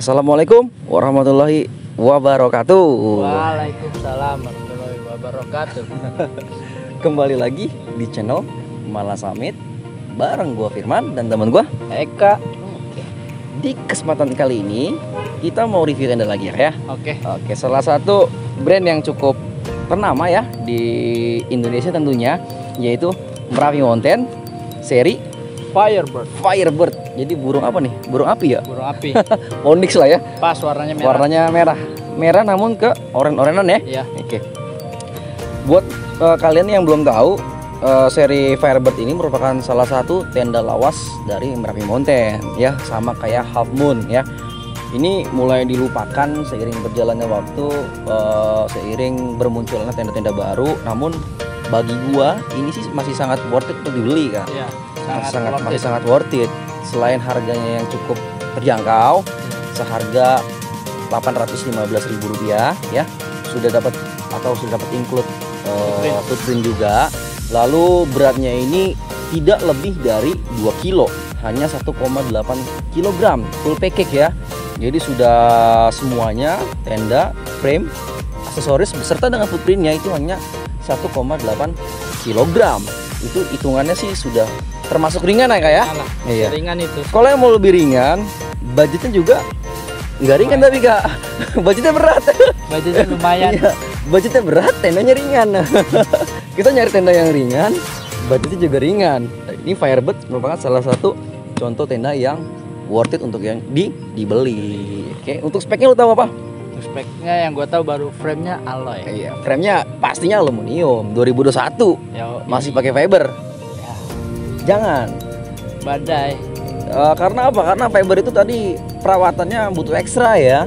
Assalamualaikum warahmatullahi wabarakatuh. Waalaikumsalam warahmatullahi wabarakatuh. Kembali lagi di channel Malah Summit bareng gua Firman dan teman gua Eka. Di kesempatan kali ini kita mau review tenda lagi ya. Oke. Salah satu brand yang cukup ternama ya di Indonesia tentunya, yaitu Merapi Mountain seri Firebird. Jadi burung apa nih? Burung api ya? Burung api. Onyx lah ya. Pas warnanya merah. Warnanya merah namun ke oren-orenan ya. Iya. Oke. Buat kalian yang belum tahu, seri Firebird ini merupakan salah satu tenda lawas dari Merapi Mountain ya, sama kayak Half Moon ya. Ini mulai dilupakan seiring berjalannya waktu, seiring bermunculnya tenda-tenda baru. Namun bagi gua ini sih masih sangat worth it untuk dibeli kan. Iya. Masih sangat worth it. Selain harganya yang cukup terjangkau, seharga Rp815.000 ya, sudah dapat include footprint juga. Lalu beratnya ini tidak lebih dari 2 kilo, hanya 1,8 kg full package ya. Jadi sudah semuanya, tenda, frame, aksesoris beserta dengan footprintnya itu hanya 1,8 kg. Itu hitungannya sih sudah termasuk ringan ya kak ya? Iya. Ringan itu. Kalau yang mau lebih ringan, budgetnya juga nggak ringan tapi kak, budgetnya berat. Budgetnya lumayan. Iya, budgetnya berat, tendanya ringan. Kita nyari tenda yang ringan, budgetnya juga ringan. Ini Firebird merupakan salah satu contoh tenda yang worth it untuk yang dibeli. Oke, untuk speknya lo tahu apa? Speknya yang gue tahu baru frame-nya alloy. Iya, frame-nya pastinya aluminium 2021. Masih pakai fiber. Ya. Jangan. Badai. Karena apa? Karena fiber itu tadi perawatannya butuh ekstra ya,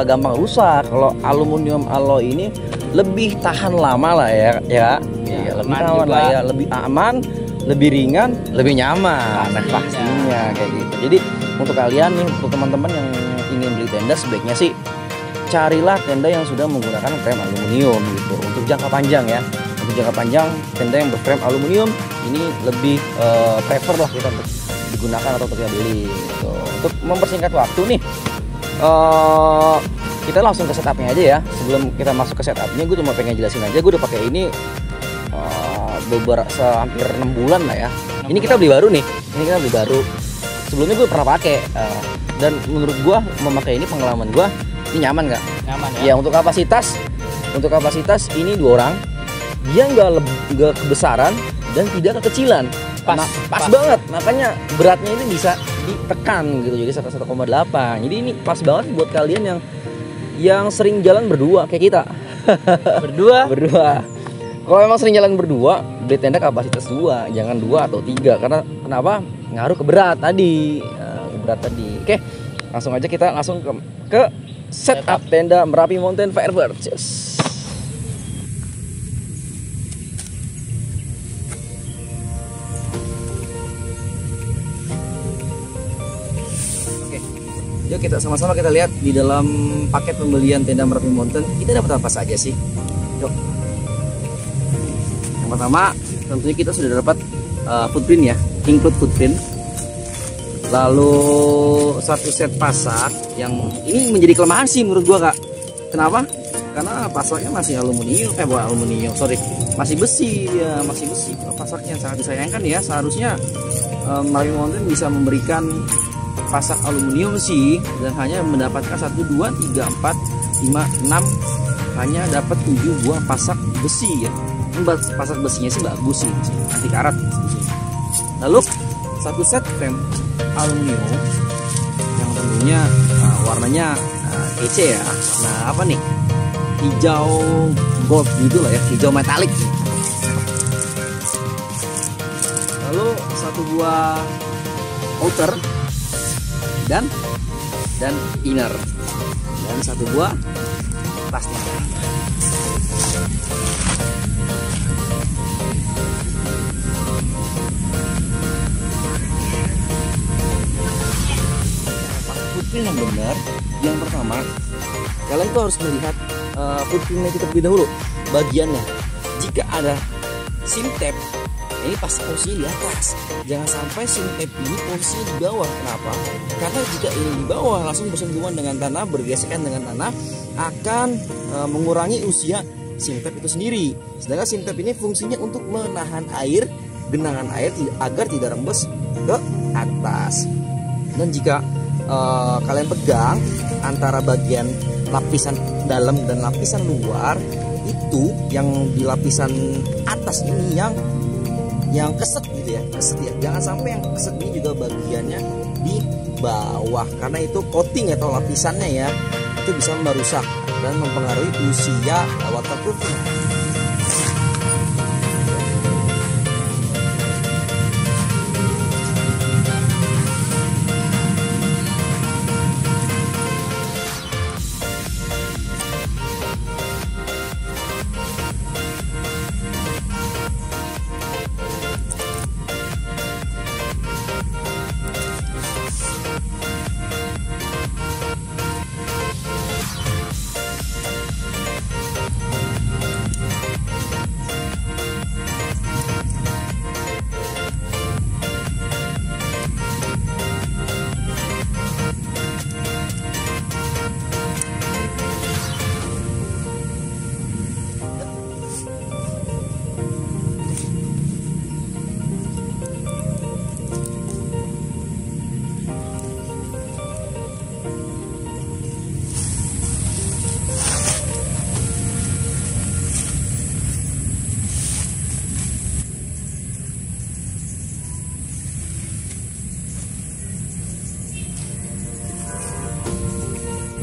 gampang rusak. Kalau aluminium alloy ini lebih tahan lama lah ya. Iya, lebih tahan lah ya, lebih aman, lebih ringan, lebih nyaman. Pastinya kayak gitu. Jadi untuk kalian nih, untuk teman-teman yang ingin beli tenda, sebaiknya sih carilah tenda yang sudah menggunakan frame aluminium gitu. Untuk jangka panjang ya. Untuk jangka panjang, tenda yang berframe aluminium ini lebih prefer lah kita untuk digunakan atau untuk kita beli gitu. Untuk mempersingkat waktu nih, kita langsung ke setupnya aja ya. Sebelum kita masuk ke setupnya, gue cuma pengen jelasin aja. Gue udah pakai ini hampir 6 bulan lah ya. Ini kita beli baru nih. Ini kita beli baru. Sebelumnya gue pernah pakai, dan menurut gue memakai ini, pengalaman gue ini nyaman nggak? Nyaman ya. Ya untuk kapasitas ini 2 orang, dia nggak kebesaran dan tidak kekecilan. Pas banget, makanya beratnya ini bisa ditekan gitu, jadi 1,8. Jadi ini pas banget buat kalian yang sering jalan berdua kayak kita. Berdua. Kalau emang sering jalan berdua, beli tenda kapasitas 2, jangan 2 atau 3. Karena kenapa? Ngaruh ke berat tadi. Oke, langsung aja kita ke setup tenda Merapi Mountain Firebird. Cheers. Oke, yuk kita sama-sama kita lihat di dalam paket pembelian tenda Merapi Mountain kita dapat apa saja sih. Yuk. Yang pertama tentunya kita sudah dapat footprint ya, include footprint. Lalu satu set pasak yang ini menjadi kelemahan sih menurut gua kak. Kenapa? Karena pasaknya masih aluminium, masih besi ya, masih besi. Pasaknya sangat disayangkan ya. Seharusnya Merapi Mountain bisa memberikan pasak aluminium sih, dan hanya mendapatkan 1, 2, 3, 4, 5, 6, hanya dapat 7 buah pasak besi ya. Pasak besinya sih bagus sih, anti karat. Lalu satu set frame aluminium yang tentunya warnanya kece ya, warna apa nih, hijau gold gitu lah ya, hijau metalik. Lalu satu buah outer dan inner, dan satu buah tasnya. Footprint yang benar, yang pertama kalian tuh harus melihat footprintnya kita terlebih dahulu, bagiannya. Jika ada sim tape Ini pasti posisinya di atas. Jangan sampai sim tape ini posisinya di bawah. Kenapa? Karena jika ini di bawah langsung bersentuhan dengan tanah, bergesekan dengan tanah, akan mengurangi usia sim tape itu sendiri. Sedangkan sim tape ini fungsinya untuk menahan air, genangan air agar tidak rembes ke atas. Dan jika kalian pegang antara bagian lapisan dalam dan lapisan luar, itu yang di lapisan atas ini yang keset gitu ya, keset ya. Jangan sampai yang keset ini juga bagiannya di bawah, karena itu coating atau lapisannya ya, itu bisa merusak dan mempengaruhi usia waterproofnya.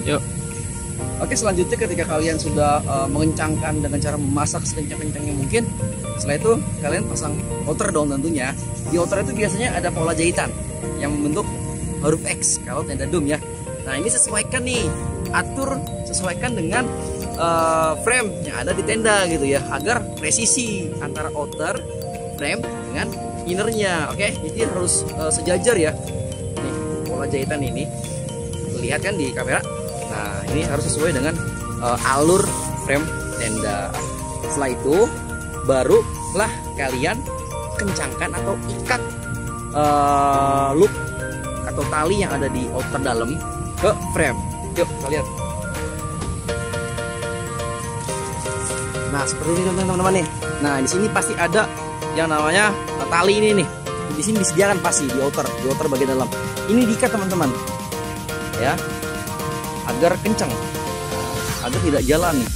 Yuk. Oke, selanjutnya ketika kalian sudah mengencangkan dengan cara memasak sekencang-kencangnya mungkin, setelah itu kalian pasang outer dong tentunya. Di outer itu biasanya ada pola jahitan yang membentuk huruf X kalau tenda dom ya. Nah, ini sesuaikan nih, sesuaikan dengan frame yang ada di tenda gitu ya, agar presisi antara outer frame dengan innernya. Oke, jadi harus sejajar ya. Nih, pola jahitan ini lihat kan di kamera. Nah, ini harus sesuai dengan alur frame tenda. Setelah itu barulah kalian kencangkan atau ikat loop atau tali yang ada di outer dalam ke frame. Yuk, kita lihat. Nah, seperti ini teman-teman nih. Nah, di sini pasti ada yang namanya tali ini nih. Di sini disediakan pasti di outer bagian dalam. Ini diikat teman-teman. Ya, agar kencang, agar tidak jalan nih.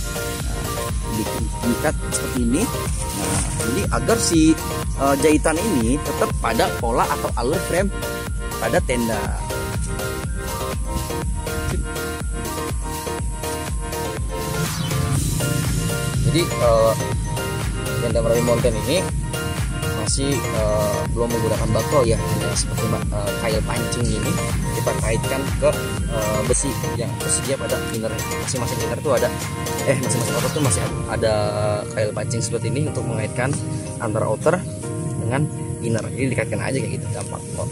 Diikat seperti ini. Nah, jadi agar si jahitan ini tetap pada pola atau alur frame pada tenda. Jadi tenda Merapi Mountain ini masih belum menggunakan bakro ya, hanya seperti kail pancing ini kita kaitkan ke besi yang tersedia pada inner. Masing-masing inner tuh ada masing-masing outer tuh masih ada kail pancing seperti ini untuk mengaitkan antara outer dengan inner. Jadi dikaitkan aja kayak gitu, gampang kok.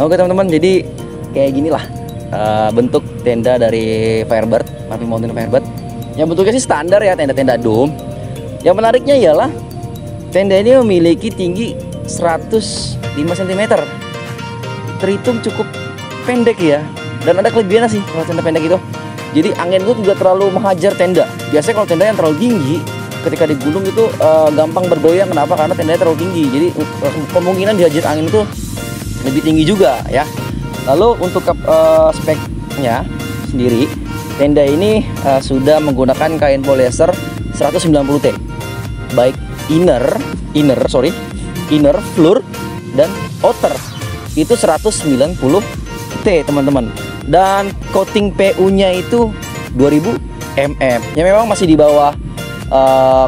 Oke teman-teman, jadi kayak ginilah bentuk tenda dari Firebird, Merapi Mountain Firebird. Yang bentuknya sih standar ya, tenda-tenda dome. Yang menariknya ialah tenda ini memiliki tinggi 105 cm. Terhitung cukup pendek ya. Dan ada kelebihannya sih kalau tenda pendek itu. Jadi angin itu juga terlalu menghajar tenda. Biasanya kalau tenda yang terlalu tinggi, ketika digulung itu gampang bergoyang. Kenapa? Karena tendanya terlalu tinggi. Jadi kemungkinan dihajar angin itu lebih tinggi juga ya. Lalu untuk speknya sendiri, tenda ini sudah menggunakan kain polyester 190T, baik inner, floor dan outer itu 190T teman-teman. Dan coating PU-nya itu 2000 mm. Ya memang masih di bawah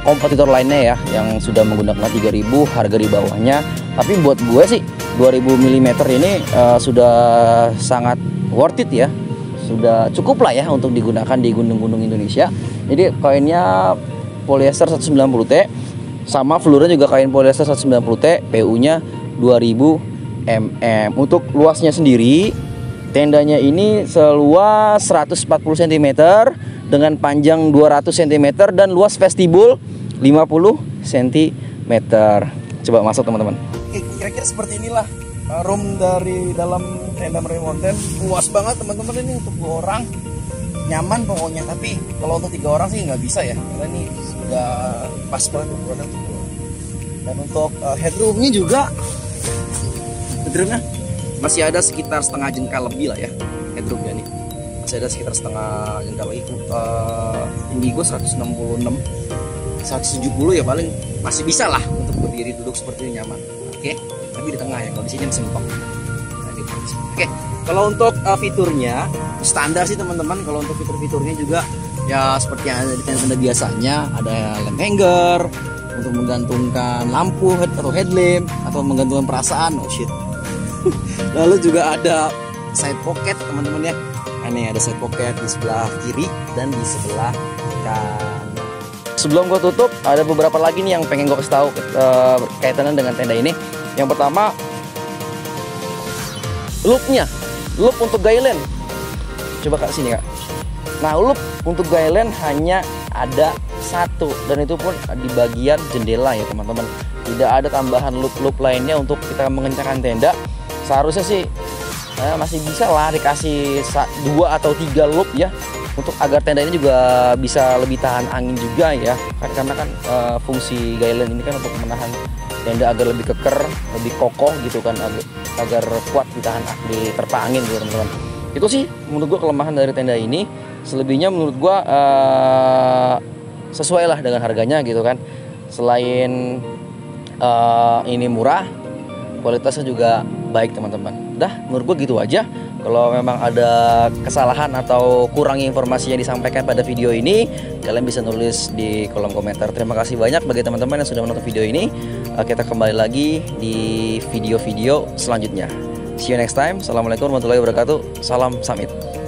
kompetitor lainnya ya, yang sudah menggunakan 3000, harga di bawahnya. Tapi buat gue sih 2000 mm ini sudah sangat worth it ya. Sudah cukup lah ya untuk digunakan di gunung-gunung Indonesia. Jadi kainnya polyester 190T, sama floornya juga kain polyester 190T, PU-nya 2000 mm. Untuk luasnya sendiri, tendanya ini seluas 140 cm dengan panjang 200 cm dan luas vestibul 50 cm. Coba masuk teman-teman. Kira-kira seperti inilah room dari dalam tenda Merapi Mountain. Luas banget teman-teman, ini untuk 2 orang. Nyaman pokoknya, tapi kalau untuk 3 orang sih nggak bisa ya, karena ini sudah pas banget ukurannya untuk 2 orang. Dan untuk headroomnya juga, headroomnya masih ada sekitar setengah jengkal lebih lah ya. Headroomnya nih masih ada sekitar setengah jengkal lagi. Tinggi gue 166, 170 ya paling masih bisa lah untuk berdiri duduk seperti ini, nyaman. Oke, tapi di tengah ya, kalau di sini masih mentok. Nah, gitu. Oke, kalau untuk fiturnya standar sih teman-teman. Kalau untuk fitur-fiturnya juga ya seperti yang ada di tenda biasanya, ada lamp hanger untuk menggantungkan lampu atau headlamp atau menggantungkan perasaan. Oh shit. Lalu juga ada side pocket teman-teman ya. Ini ada side pocket di sebelah kiri dan di sebelah kanan. Sebelum gue tutup, ada beberapa lagi nih yang pengen gue kasih tahu kaitannya dengan tenda ini. Yang pertama, loopnya, loop untuk gaylen. Coba kak sini kak. Nah, loop untuk gaylen hanya ada 1 dan itu pun di bagian jendela ya teman-teman. Tidak ada tambahan loop-loop lainnya untuk kita mengencangkan tenda. Seharusnya sih masih bisa lah dikasih 2 atau 3 loop ya, untuk agar tenda ini juga bisa lebih tahan angin juga ya, karena kan fungsi gaylen ini kan untuk menahan tenda agar lebih keker, lebih kokoh gitu kan, agar kuat diterpa angin gitu teman-teman. Itu sih menurut gua kelemahan dari tenda ini. Selebihnya menurut gua sesuai lah dengan harganya gitu kan. Selain ini murah, kualitasnya juga baik teman-teman. Dah, menurut gua gitu aja. Kalau memang ada kesalahan atau kurang informasi yang disampaikan pada video ini, kalian bisa nulis di kolom komentar. Terima kasih banyak bagi teman-teman yang sudah menonton video ini. Kita kembali lagi di video-video selanjutnya. See you next time. Assalamualaikum warahmatullahi wabarakatuh. Salam Summit.